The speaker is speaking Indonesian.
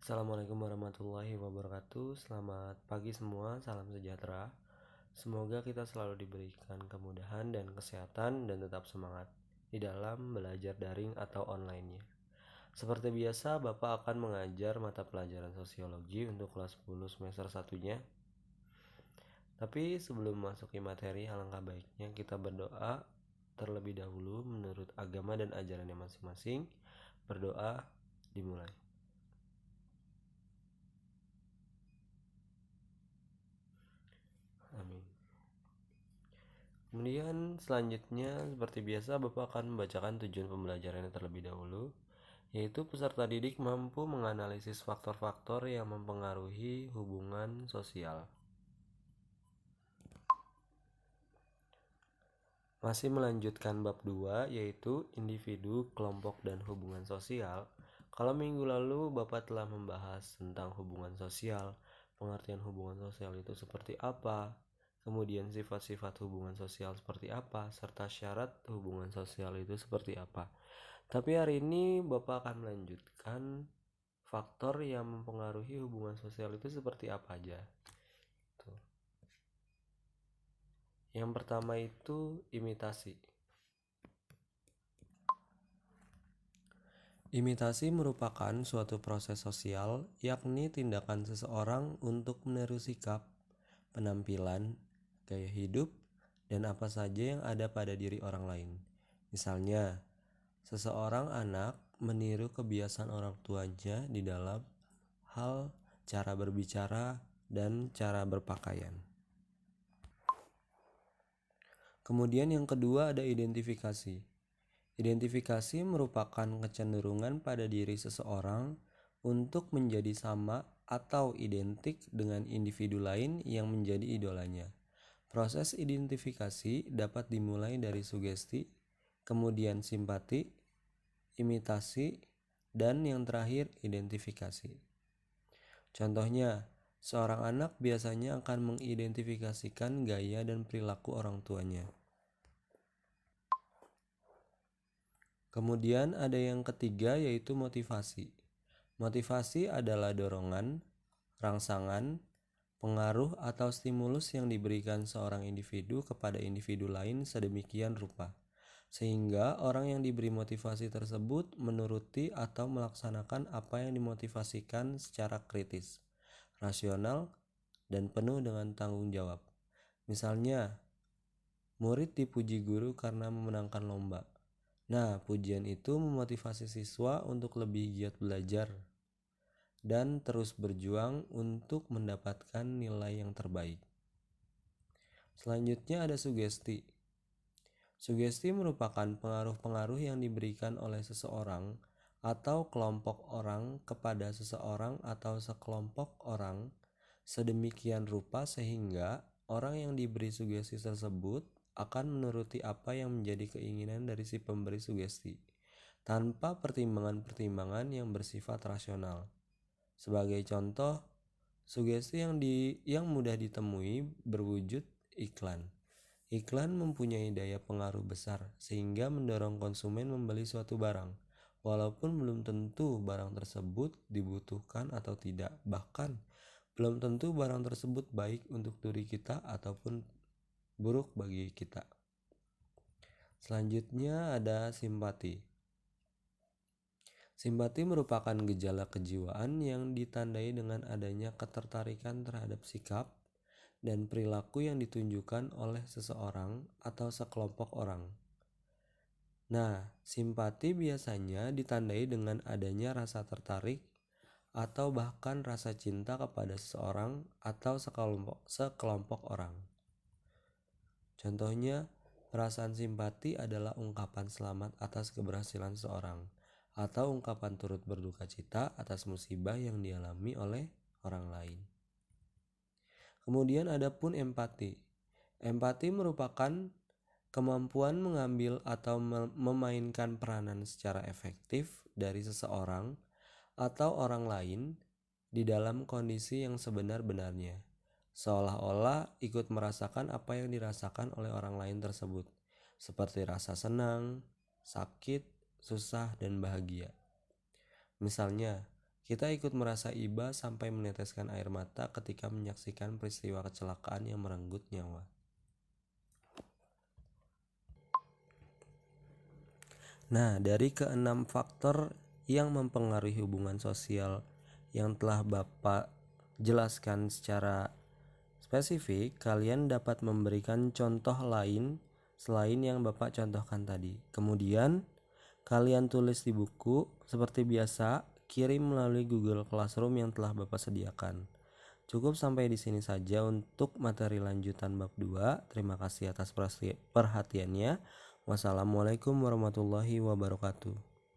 Assalamualaikum warahmatullahi wabarakatuh. Selamat pagi semua, salam sejahtera. Semoga kita selalu diberikan kemudahan dan kesehatan dan tetap semangat di dalam belajar daring atau online-nya. Seperti biasa, Bapak akan mengajar mata pelajaran sosiologi untuk kelas 10 semester 1-nya. Tapi sebelum masuki materi, alangkah baiknya kita berdoa terlebih dahulu menurut agama dan ajarannya masing-masing. Berdoa dimulai. Amin. Kemudian selanjutnya seperti biasa Bapak akan membacakan tujuan pembelajarannya terlebih dahulu, yaitu peserta didik mampu menganalisis faktor-faktor yang mempengaruhi hubungan sosial. Masih melanjutkan bab 2, yaitu individu, kelompok, dan hubungan sosial. Kalau minggu lalu Bapak telah membahas tentang hubungan sosial, pengertian hubungan sosial itu seperti apa, kemudian sifat-sifat hubungan sosial seperti apa, serta syarat hubungan sosial itu seperti apa. Tapi hari ini Bapak akan melanjutkan faktor yang mempengaruhi hubungan sosial itu seperti apa aja. Yang pertama itu imitasi. Imitasi merupakan suatu proses sosial, yakni tindakan seseorang untuk meniru sikap, penampilan, gaya hidup, dan apa saja yang ada pada diri orang lain. Misalnya, seseorang anak meniru kebiasaan orang tuanya di dalam hal cara berbicara dan cara berpakaian. Kemudian yang kedua ada identifikasi. Identifikasi merupakan kecenderungan pada diri seseorang untuk menjadi sama atau identik dengan individu lain yang menjadi idolanya. Proses identifikasi dapat dimulai dari sugesti, kemudian simpati, imitasi, dan yang terakhir identifikasi. Contohnya, seorang anak biasanya akan mengidentifikasikan gaya dan perilaku orang tuanya. Kemudian ada yang ketiga yaitu motivasi. Motivasi adalah dorongan, rangsangan, pengaruh atau stimulus yang diberikan seorang individu kepada individu lain sedemikian rupa, sehingga orang yang diberi motivasi tersebut menuruti atau melaksanakan apa yang dimotivasikan secara kritis, rasional, dan penuh dengan tanggung jawab. Misalnya, murid dipuji guru karena memenangkan lomba. Nah, pujian itu memotivasi siswa untuk lebih giat belajar dan terus berjuang untuk mendapatkan nilai yang terbaik. Selanjutnya ada sugesti. Sugesti merupakan pengaruh-pengaruh yang diberikan oleh seseorang atau kelompok orang kepada seseorang atau sekelompok orang sedemikian rupa sehingga orang yang diberi sugesti tersebut akan menuruti apa yang menjadi keinginan dari si pemberi sugesti, tanpa pertimbangan-pertimbangan yang bersifat rasional. Sebagai contoh, sugesti yang mudah ditemui berwujud iklan. Iklan mempunyai daya pengaruh besar sehingga mendorong konsumen membeli suatu barang, walaupun belum tentu barang tersebut dibutuhkan atau tidak. Bahkan, belum tentu barang tersebut baik untuk diri kita ataupun buruk bagi kita. Selanjutnya ada simpati. Simpati merupakan gejala kejiwaan yang ditandai dengan adanya ketertarikan terhadap sikap dan perilaku yang ditunjukkan oleh seseorang atau sekelompok orang. Nah, simpati biasanya ditandai dengan adanya rasa tertarik atau bahkan rasa cinta kepada seseorang atau sekelompok orang. Contohnya, perasaan simpati adalah ungkapan selamat atas keberhasilan seseorang atau ungkapan turut berduka cita atas musibah yang dialami oleh orang lain. Kemudian ada pun empati. Empati merupakan kemampuan mengambil atau memainkan peranan secara efektif dari seseorang atau orang lain di dalam kondisi yang sebenar-benarnya, seolah-olah ikut merasakan apa yang dirasakan oleh orang lain tersebut, seperti rasa senang, sakit, susah, dan bahagia. Misalnya, Kita ikut merasa iba sampai meneteskan air mata ketika menyaksikan peristiwa kecelakaan yang merenggut nyawa. Nah, dari keenam faktor yang mempengaruhi hubungan sosial yang telah Bapak jelaskan secara spesifik, kalian dapat memberikan contoh lain selain yang Bapak contohkan tadi. Kemudian, kalian tulis di buku seperti biasa, kirim melalui Google Classroom yang telah Bapak sediakan. Cukup sampai di sini saja untuk materi lanjutan bab 2. Terima kasih atas perhatiannya. Wassalamualaikum warahmatullahi wabarakatuh.